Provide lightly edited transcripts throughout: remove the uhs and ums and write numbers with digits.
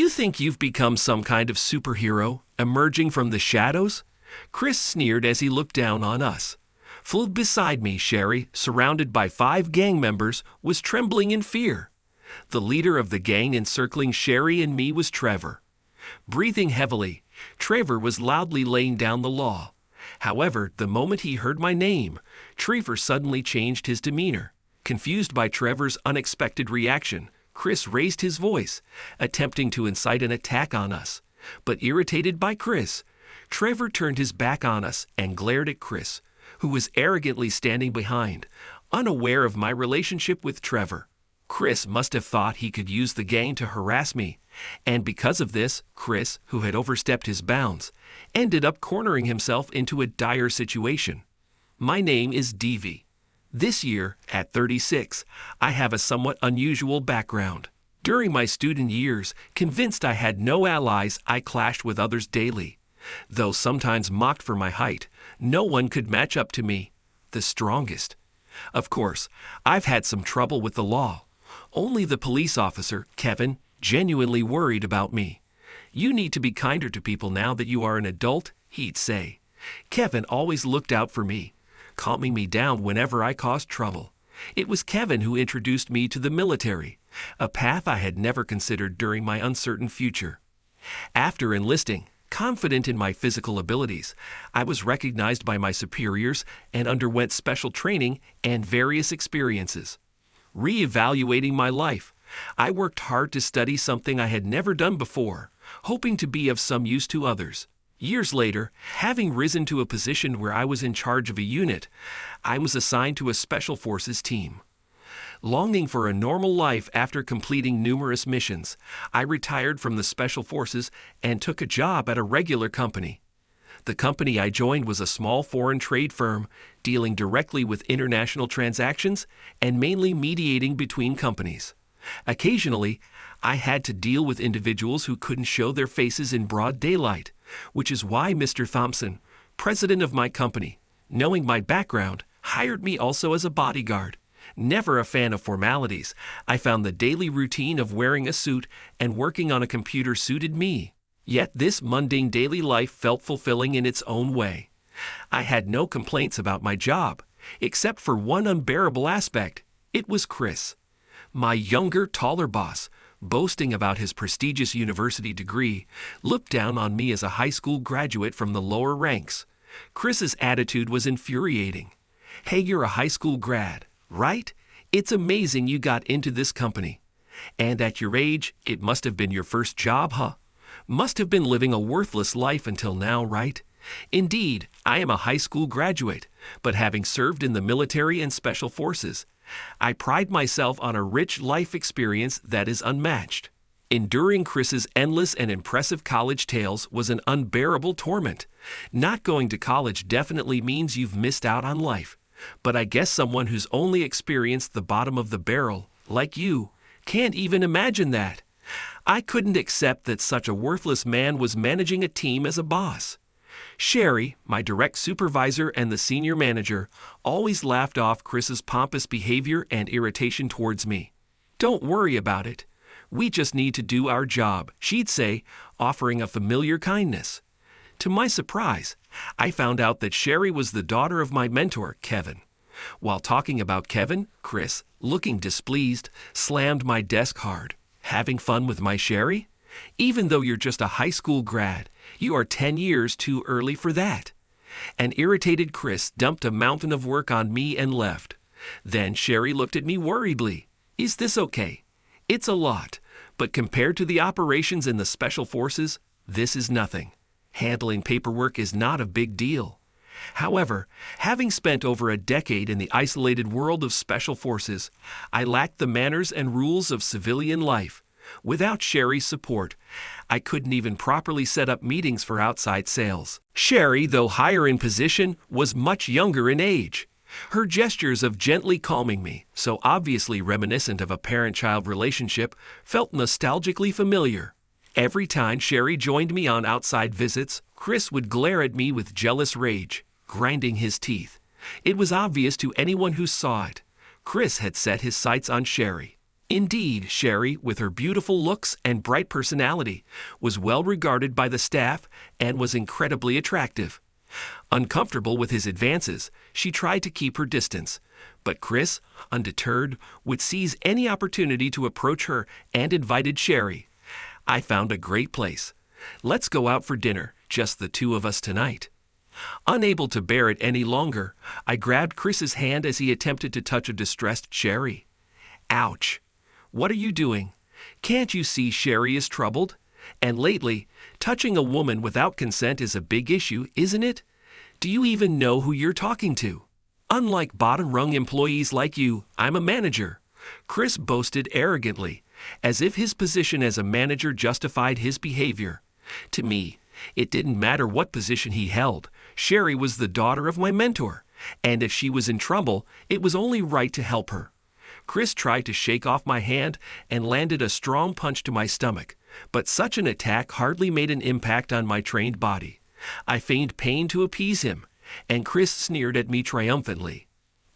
you think you've become some kind of superhero, emerging from the shadows?" Chris sneered as he looked down on us. Full beside me, Sherry, surrounded by 5 gang members, was trembling in fear. The leader of the gang encircling Sherry and me was Trevor. Breathing heavily, Trevor was loudly laying down the law. However, the moment he heard my name, Trevor suddenly changed his demeanor. Confused by Trevor's unexpected reaction, Chris raised his voice, attempting to incite an attack on us. But irritated by Chris, Trevor turned his back on us and glared at Chris, who was arrogantly standing behind, unaware of my relationship with Trevor. Chris must have thought he could use the gang to harass me, and because of this, Chris, who had overstepped his bounds, ended up cornering himself into a dire situation. My name is Devi. This year, at 36, I have a somewhat unusual background. During my student years, convinced I had no allies, I clashed with others daily. Though sometimes mocked for my height, no one could match up to me, the strongest. Of course, I've had some trouble with the law. Only the police officer, Kevin, genuinely worried about me. "You need to be kinder to people now that you are an adult," he'd say. Kevin always looked out for me, calming me down whenever I caused trouble. It was Kevin who introduced me to the military, a path I had never considered during my uncertain future. After enlisting, confident in my physical abilities, I was recognized by my superiors and underwent special training and various experiences. Re-evaluating my life, I worked hard to study something I had never done before, hoping to be of some use to others. Years later, having risen to a position where I was in charge of a unit, I was assigned to a Special Forces team. Longing for a normal life after completing numerous missions, I retired from the Special Forces and took a job at a regular company. The company I joined was a small foreign trade firm dealing directly with international transactions and mainly mediating between companies. Occasionally, I had to deal with individuals who couldn't show their faces in broad daylight, which is why Mr. Thompson, president of my company, knowing my background, hired me also as a bodyguard. Never a fan of formalities, I found the daily routine of wearing a suit and working on a computer suited me. Yet this mundane daily life felt fulfilling in its own way. I had no complaints about my job, except for one unbearable aspect. It was Chris. My younger, taller boss, boasting about his prestigious university degree, looked down on me as a high school graduate from the lower ranks. Chris's attitude was infuriating. "Hey, you're a high school grad, right? It's amazing you got into this company. And at your age, it must have been your first job, huh? Must have been living a worthless life until now, right? Indeed, I am a high school graduate, but having served in the military and special forces, I pride myself on a rich life experience that is unmatched." Enduring Chris's endless and impressive college tales was an unbearable torment. Not going to college definitely means you've missed out on life, but I guess someone who's only experienced the bottom of the barrel, like you, can't even imagine that. I couldn't accept that such a worthless man was managing a team as a boss. Sherry, my direct supervisor and the senior manager, always laughed off Chris's pompous behavior and irritation towards me. "Don't worry about it. We just need to do our job," she'd say, offering a familiar kindness. To my surprise, I found out that Sherry was the daughter of my mentor, Kevin. While talking about Kevin, Chris, looking displeased, slammed my desk hard. "Having fun with my Sherry? Even though you're just a high school grad, you are 10 years too early for that." An irritated Chris dumped a mountain of work on me and left. Then Sherry looked at me worriedly. "Is this okay? It's a lot, but compared to the operations in the Special Forces, this is nothing. Handling paperwork is not a big deal." However, having spent over a decade in the isolated world of Special Forces, I lacked the manners and rules of civilian life. Without Sherry's support, I couldn't even properly set up meetings for outside sales. Sherry, though higher in position, was much younger in age. Her gestures of gently calming me, so obviously reminiscent of a parent-child relationship, felt nostalgically familiar. Every time Sherry joined me on outside visits, Chris would glare at me with jealous rage, grinding his teeth. It was obvious to anyone who saw it. Chris had set his sights on Sherry. Indeed, Sherry, with her beautiful looks and bright personality, was well regarded by the staff and was incredibly attractive. Uncomfortable with his advances, she tried to keep her distance, but Chris, undeterred, would seize any opportunity to approach her and invited Sherry. I found a great place. Let's go out for dinner, just the two of us tonight. Unable to bear it any longer, I grabbed Chris's hand as he attempted to touch a distressed Sherry. Ouch! What are you doing? Can't you see Sherry is troubled? And lately, touching a woman without consent is a big issue, isn't it? Do you even know who you're talking to? Unlike bottom-rung employees like you, I'm a manager. Chris boasted arrogantly, as if his position as a manager justified his behavior. To me, it didn't matter what position he held. Sherry was the daughter of my mentor, and if she was in trouble, it was only right to help her. Chris tried to shake off my hand and landed a strong punch to my stomach, but such an attack hardly made an impact on my trained body. I feigned pain to appease him, and Chris sneered at me triumphantly.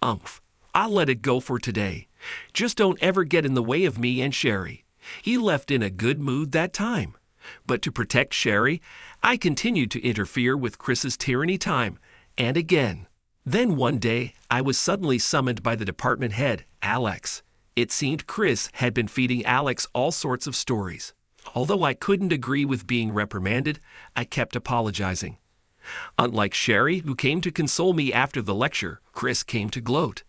Umph, I'll let it go for today. Just don't ever get in the way of me and Sherry. He left in a good mood that time. But to protect Sherry, I continued to interfere with Chris's tyranny time and again. Then one day, I was suddenly summoned by the department head, Alex. It seemed Chris had been feeding Alex all sorts of stories. Although I couldn't agree with being reprimanded, I kept apologizing. Unlike Sherry, who came to console me after the lecture, Chris came to gloat.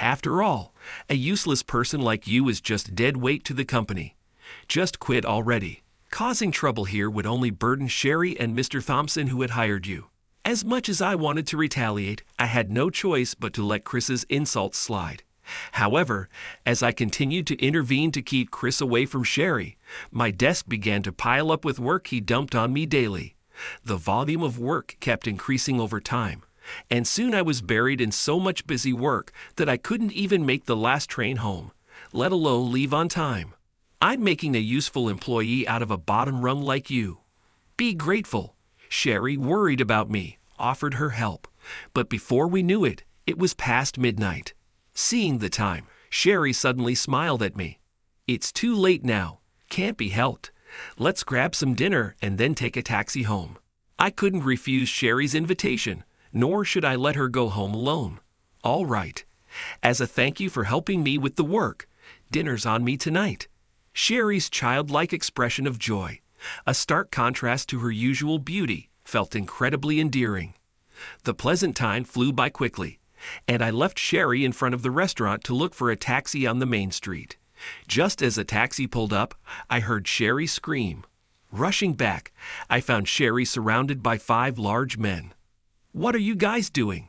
After all, a useless person like you is just dead weight to the company. Just quit already. Causing trouble here would only burden Sherry and Mr. Thompson who had hired you. As much as I wanted to retaliate, I had no choice but to let Chris's insults slide. However, as I continued to intervene to keep Chris away from Sherry, my desk began to pile up with work he dumped on me daily. The volume of work kept increasing over time, and soon I was buried in so much busy work that I couldn't even make the last train home, let alone leave on time. I'm making a useful employee out of a bottom rung like you. Be grateful. Sherry, worried about me, offered her help, but before we knew it, it was past midnight. Seeing the time, Sherry suddenly smiled at me. It's too late now. Can't be helped. Let's grab some dinner and then take a taxi home. I couldn't refuse Sherry's invitation, nor should I let her go home alone. All right. As a thank you for helping me with the work, dinner's on me tonight. Sherry's childlike expression of joy, a stark contrast to her usual beauty, felt incredibly endearing. The pleasant time flew by quickly, and I left Sherry in front of the restaurant to look for a taxi on the main street. Just as a taxi pulled up, I heard Sherry scream. Rushing back, I found Sherry surrounded by 5 large men. What are you guys doing?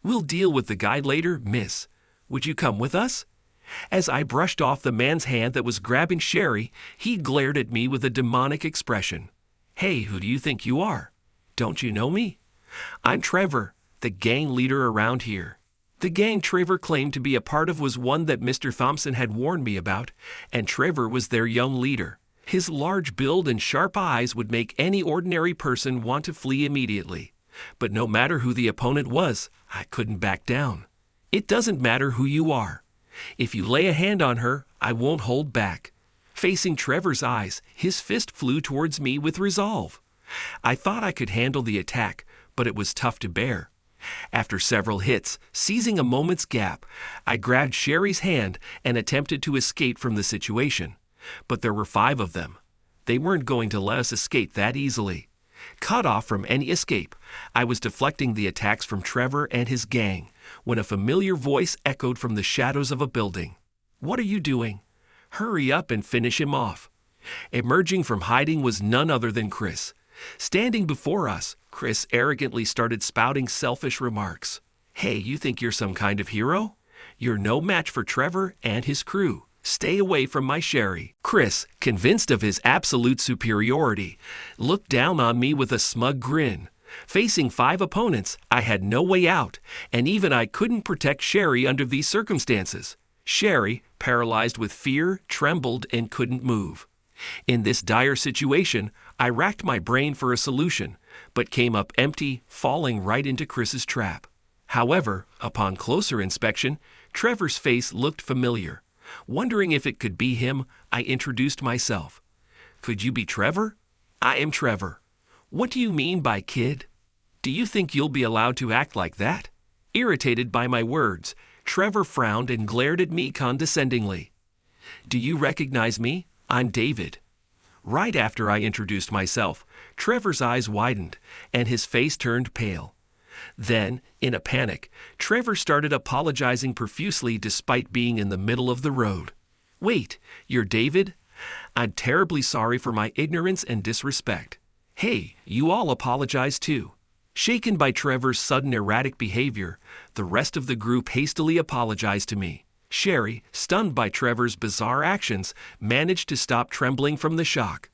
We'll deal with the guy later, miss. Would you come with us? As I brushed off the man's hand that was grabbing Sherry, he glared at me with a demonic expression. Hey, who do you think you are? Don't you know me? I'm Trevor, the gang leader around here. The gang Trevor claimed to be a part of was one that Mr. Thompson had warned me about, and Trevor was their young leader. His large build and sharp eyes would make any ordinary person want to flee immediately. But no matter who the opponent was, I couldn't back down. It doesn't matter who you are. If you lay a hand on her, I won't hold back. Facing Trevor's eyes, his fist flew towards me with resolve. I thought I could handle the attack, but it was tough to bear. After several hits, seizing a moment's gap, I grabbed Sherry's hand and attempted to escape from the situation. But there were 5 of them. They weren't going to let us escape that easily. Cut off from any escape, I was deflecting the attacks from Trevor and his gang when a familiar voice echoed from the shadows of a building. What are you doing? Hurry up and finish him off. Emerging from hiding was none other than Chris. Standing before us, Chris arrogantly started spouting selfish remarks. Hey, you think you're some kind of hero? You're no match for Trevor and his crew. Stay away from my Sherry. Chris, convinced of his absolute superiority, looked down on me with a smug grin. Facing 5 opponents, I had no way out, and even I couldn't protect Sherry under these circumstances. Sherry, paralyzed with fear, trembled and couldn't move. In this dire situation, I racked my brain for a solution, but came up empty, falling right into Chris's trap. However, upon closer inspection, Trevor's face looked familiar. Wondering if it could be him, I introduced myself. Could you be Trevor? I am Trevor. What do you mean by kid? Do you think you'll be allowed to act like that? Irritated by my words, Trevor frowned and glared at me condescendingly. Do you recognize me? I'm David. Right after I introduced myself, Trevor's eyes widened and his face turned pale. Then, in a panic, Trevor started apologizing profusely despite being in the middle of the road. Wait, you're David? I'm terribly sorry for my ignorance and disrespect. Hey, you all apologize too. Shaken by Trevor's sudden erratic behavior, the rest of the group hastily apologized to me. Sherry, stunned by Trevor's bizarre actions, managed to stop trembling from the shock.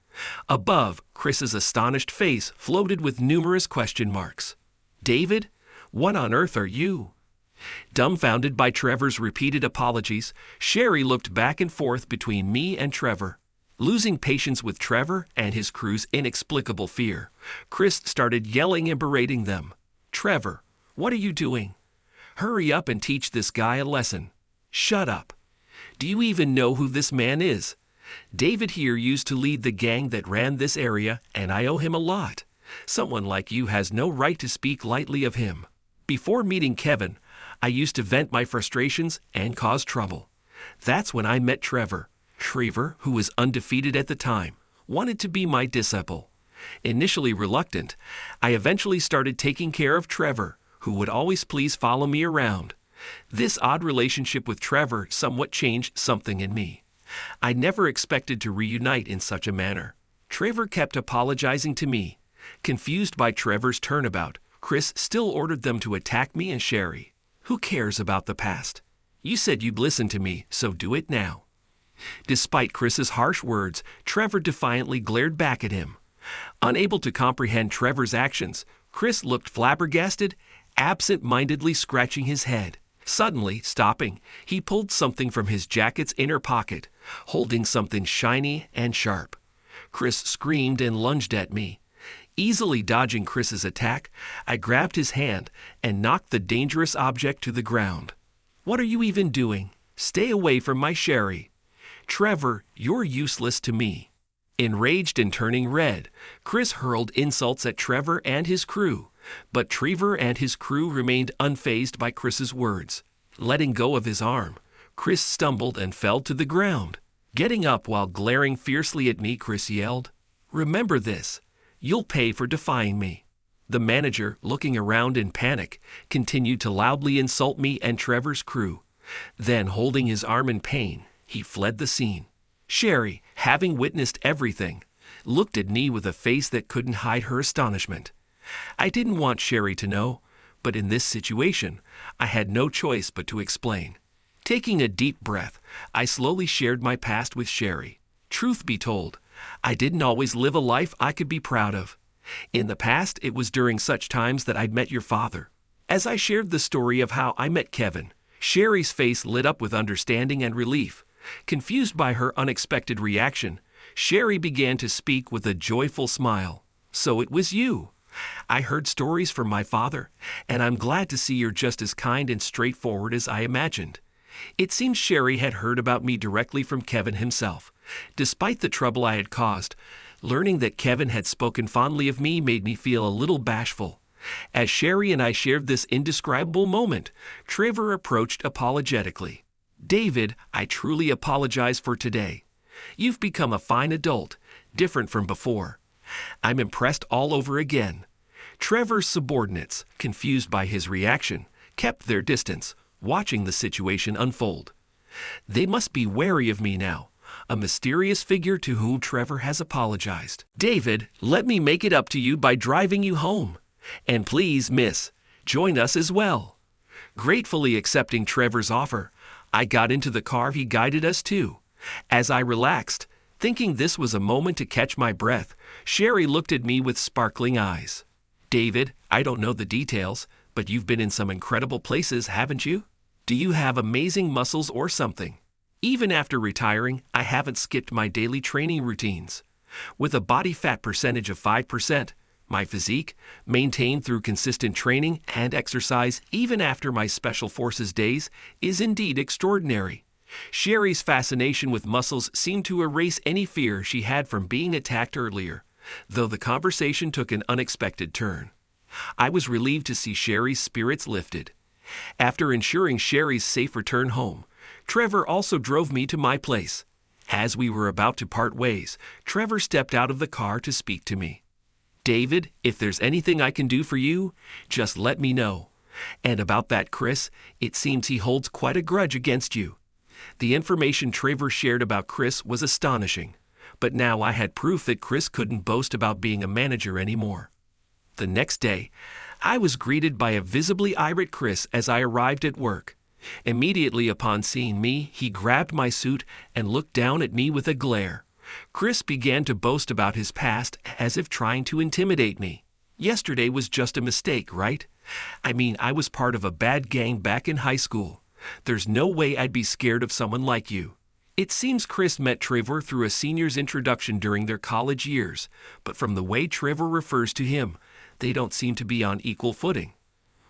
Above, Chris's astonished face floated with numerous question marks. David, what on earth are you? Dumbfounded by Trevor's repeated apologies, Sherry looked back and forth between me and Trevor. Losing patience with Trevor and his crew's inexplicable fear, Chris started yelling and berating them. Trevor, what are you doing? Hurry up and teach this guy a lesson. Shut up. Do you even know who this man is? David here used to lead the gang that ran this area, and I owe him a lot. Someone like you has no right to speak lightly of him. Before meeting Kevin, I used to vent my frustrations and cause trouble. That's when I met Trevor. Trevor, who was undefeated at the time, wanted to be my disciple. Initially reluctant, I eventually started taking care of Trevor, who would always please follow me around. This odd relationship with Trevor somewhat changed something in me. I never expected to reunite in such a manner. Trevor kept apologizing to me. Confused by Trevor's turnabout, Chris still ordered them to attack me and Sherry. Who cares about the past? You said you'd listen to me, so do it now. Despite Chris's harsh words, Trevor defiantly glared back at him. Unable to comprehend Trevor's actions, Chris looked flabbergasted, absent-mindedly scratching his head. Suddenly, stopping, he pulled something from his jacket's inner pocket, holding something shiny and sharp. Chris screamed and lunged at me. Easily dodging Chris's attack, I grabbed his hand and knocked the dangerous object to the ground. What are you even doing? Stay away from my Sherry. Trevor, you're useless to me. Enraged and turning red, Chris hurled insults at Trevor and his crew, but Trevor and his crew remained unfazed by Chris's words. Letting go of his arm, Chris stumbled and fell to the ground. Getting up while glaring fiercely at me, Chris yelled, "Remember this. You'll pay for defying me." The manager, looking around in panic, continued to loudly insult me and Trevor's crew. Then, holding his arm in pain, he fled the scene. Sherry, having witnessed everything, looked at me with a face that couldn't hide her astonishment. I didn't want Sherry to know, but in this situation, I had no choice but to explain. Taking a deep breath, I slowly shared my past with Sherry. Truth be told, I didn't always live a life I could be proud of. In the past, it was during such times that I'd met your father. As I shared the story of how I met Kevin, Sherry's face lit up with understanding and relief. Confused by her unexpected reaction, Sherry began to speak with a joyful smile. So it was you. I heard stories from my father, and I'm glad to see you're just as kind and straightforward as I imagined. It seems Sherry had heard about me directly from Kevin himself. Despite the trouble I had caused, learning that Kevin had spoken fondly of me made me feel a little bashful. As Sherry and I shared this indescribable moment, Trevor approached apologetically. David, I truly apologize for today. You've become a fine adult, different from before. I'm impressed all over again. Trevor's subordinates, confused by his reaction, kept their distance, watching the situation unfold. They must be wary of me now, a mysterious figure to whom Trevor has apologized. David, let me make it up to you by driving you home. And please, miss, join us as well. Gratefully accepting Trevor's offer, I got into the car he guided us to. As I relaxed, thinking this was a moment to catch my breath, Sherry looked at me with sparkling eyes. David, I don't know the details, but you've been in some incredible places, haven't you? Do you have amazing muscles or something? Even after retiring, I haven't skipped my daily training routines. With a body fat percentage of 5%, my physique, maintained through consistent training and exercise even after my Special Forces days, is indeed extraordinary. Sherry's fascination with muscles seemed to erase any fear she had from being attacked earlier, though the conversation took an unexpected turn. I was relieved to see Sherry's spirits lifted. After ensuring Sherry's safe return home, Trevor also drove me to my place. As we were about to part ways, Trevor stepped out of the car to speak to me. "David, if there's anything I can do for you, just let me know. And about that Chris, it seems he holds quite a grudge against you." The information Trevor shared about Chris was astonishing, but now I had proof that Chris couldn't boast about being a manager anymore. The next day, I was greeted by a visibly irate Chris as I arrived at work. Immediately upon seeing me, he grabbed my suit and looked down at me with a glare. Chris began to boast about his past as if trying to intimidate me. Yesterday was just a mistake, right? I mean, I was part of a bad gang back in high school. There's no way I'd be scared of someone like you. It seems Chris met Trevor through a senior's introduction during their college years, but from the way Trevor refers to him, they don't seem to be on equal footing.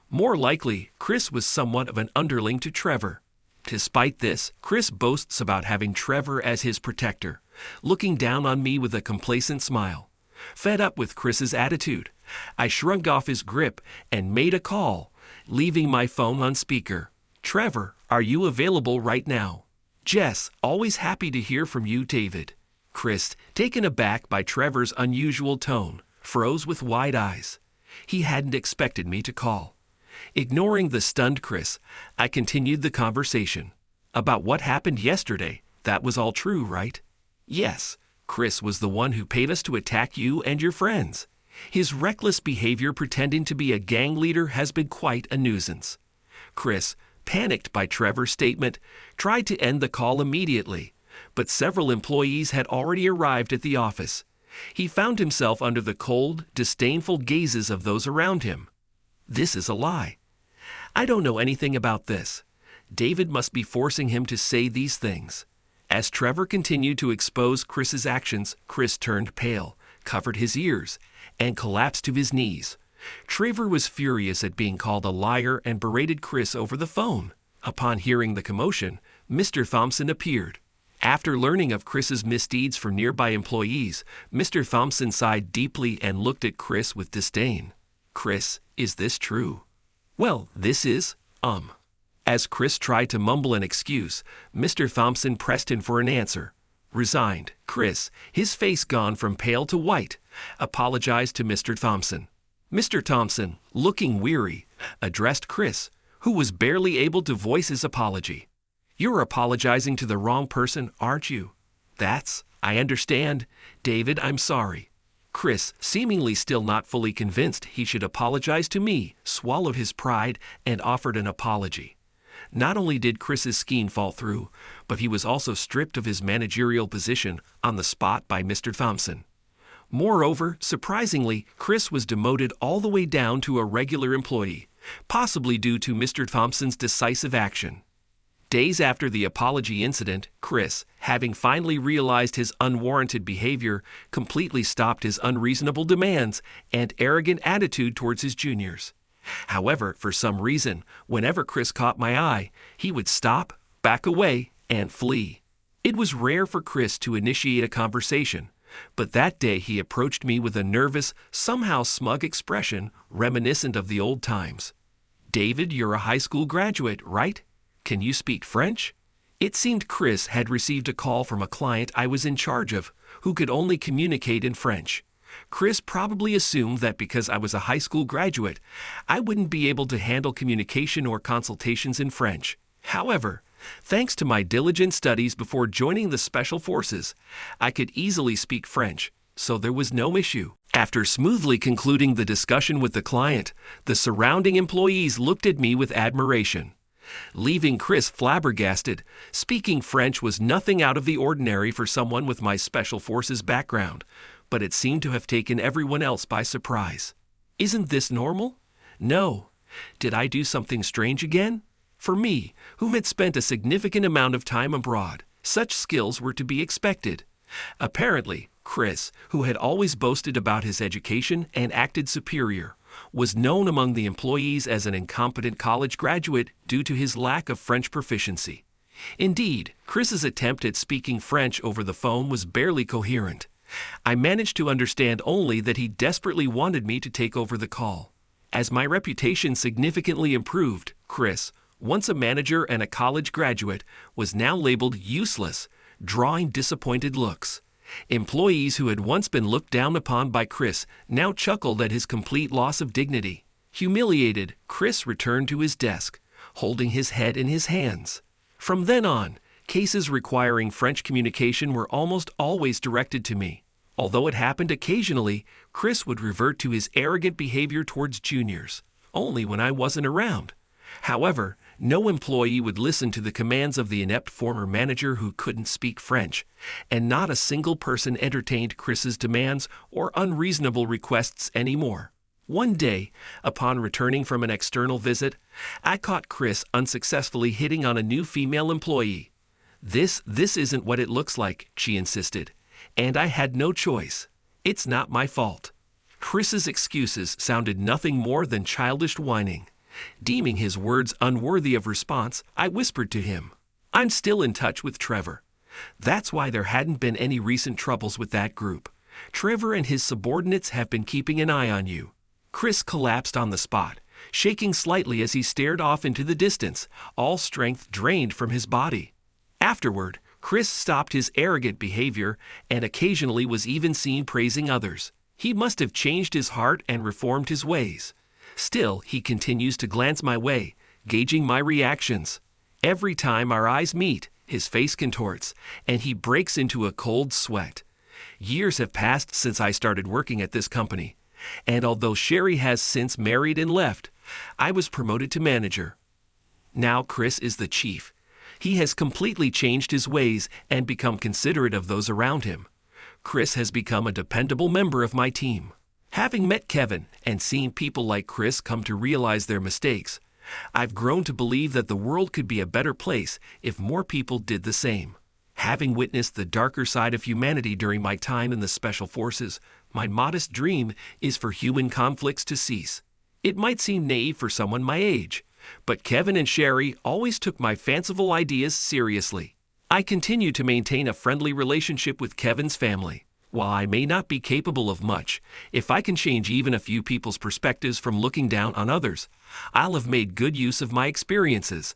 More likely, Chris was somewhat of an underling to Trevor. Despite this, Chris boasts about having Trevor as his protector, looking down on me with a complacent smile. Fed up with Chris's attitude, I shrugged off his grip and made a call, leaving my phone on speaker. "Trevor, are you available right now?" "Jess, always happy to hear from you, David." Chris, taken aback by Trevor's unusual tone, froze with wide eyes. He hadn't expected me to call. Ignoring the stunned Chris, I continued the conversation. "About what happened yesterday, that was all true, right?" "Yes, Chris was the one who paid us to attack you and your friends. His reckless behavior pretending to be a gang leader has been quite a nuisance." Chris, panicked by Trevor's statement, tried to end the call immediately, but several employees had already arrived at the office. He found himself under the cold, disdainful gazes of those around him. "This is a lie. I don't know anything about this. David must be forcing him to say these things." As Trevor continued to expose Chris's actions, Chris turned pale, covered his ears, and collapsed to his knees. Trevor was furious at being called a liar and berated Chris over the phone. Upon hearing the commotion, Mr. Thompson appeared. After learning of Chris's misdeeds from nearby employees, Mr. Thompson sighed deeply and looked at Chris with disdain. "Chris, is this true?" "Well, this is, As Chris tried to mumble an excuse, Mr. Thompson pressed him for an answer. Resigned, Chris, his face gone from pale to white, apologized to Mr. Thompson. Mr. Thompson, looking weary, addressed Chris, who was barely able to voice his apology. "You're apologizing to the wrong person, aren't you?" I understand. David, I'm sorry." Chris, seemingly still not fully convinced he should apologize to me, swallowed his pride and offered an apology. Not only did Chris's scheme fall through, but he was also stripped of his managerial position on the spot by Mr. Thompson. Moreover, surprisingly, Chris was demoted all the way down to a regular employee, possibly due to Mr. Thompson's decisive action. Days after the apology incident, Chris, having finally realized his unwarranted behavior, completely stopped his unreasonable demands and arrogant attitude towards his juniors. However, for some reason, whenever Chris caught my eye, he would stop, back away, and flee. It was rare for Chris to initiate a conversation, but that day he approached me with a nervous, somehow smug expression reminiscent of the old times. "David, you're a high school graduate, right? Can you speak French?" It seemed Chris had received a call from a client I was in charge of, who could only communicate in French. Chris probably assumed that because I was a high school graduate, I wouldn't be able to handle communication or consultations in French. However, thanks to my diligent studies before joining the Special Forces, I could easily speak French, so there was no issue. After smoothly concluding the discussion with the client, the surrounding employees looked at me with admiration. Leaving Chris flabbergasted, speaking French was nothing out of the ordinary for someone with my Special Forces background, but it seemed to have taken everyone else by surprise. Isn't this normal? No. Did I do something strange again? For me, whom had spent a significant amount of time abroad, such skills were to be expected. Apparently, Chris, who had always boasted about his education and acted superior, was known among the employees as an incompetent college graduate due to his lack of French proficiency. Indeed, Chris's attempt at speaking French over the phone was barely coherent. I managed to understand only that he desperately wanted me to take over the call. As my reputation significantly improved, Chris, once a manager and a college graduate, was now labeled useless, drawing disappointed looks. Employees who had once been looked down upon by Chris now chuckled at his complete loss of dignity. Humiliated, Chris returned to his desk, holding his head in his hands. From then on, cases requiring French communication were almost always directed to me. Although it happened occasionally, Chris would revert to his arrogant behavior towards juniors, only when I wasn't around. However, no employee would listen to the commands of the inept former manager who couldn't speak French, and not a single person entertained Chris's demands or unreasonable requests anymore. One day, upon returning from an external visit, I caught Chris unsuccessfully hitting on a new female employee. This isn't what it looks like," she insisted, and I had no choice. It's not my fault. Chris's excuses sounded nothing more than childish whining. Deeming his words unworthy of response, I whispered to him, "I'm still in touch with Trevor. That's why there hadn't been any recent troubles with that group. Trevor and his subordinates have been keeping an eye on you." Chris collapsed on the spot, shaking slightly as he stared off into the distance, all strength drained from his body. Afterward, Chris stopped his arrogant behavior and occasionally was even seen praising others. He must have changed his heart and reformed his ways. Still, he continues to glance my way, gauging my reactions. Every time our eyes meet, his face contorts, and he breaks into a cold sweat. Years have passed since I started working at this company, and although Sherry has since married and left, I was promoted to manager. Now Chris is the chief. He has completely changed his ways and become considerate of those around him. Chris has become a dependable member of my team. Having met Kevin and seen people like Chris come to realize their mistakes, I've grown to believe that the world could be a better place if more people did the same. Having witnessed the darker side of humanity during my time in the Special Forces, my modest dream is for human conflicts to cease. It might seem naive for someone my age, but Kevin and Sherry always took my fanciful ideas seriously. I continue to maintain a friendly relationship with Kevin's family. While I may not be capable of much, if I can change even a few people's perspectives from looking down on others, I'll have made good use of my experiences.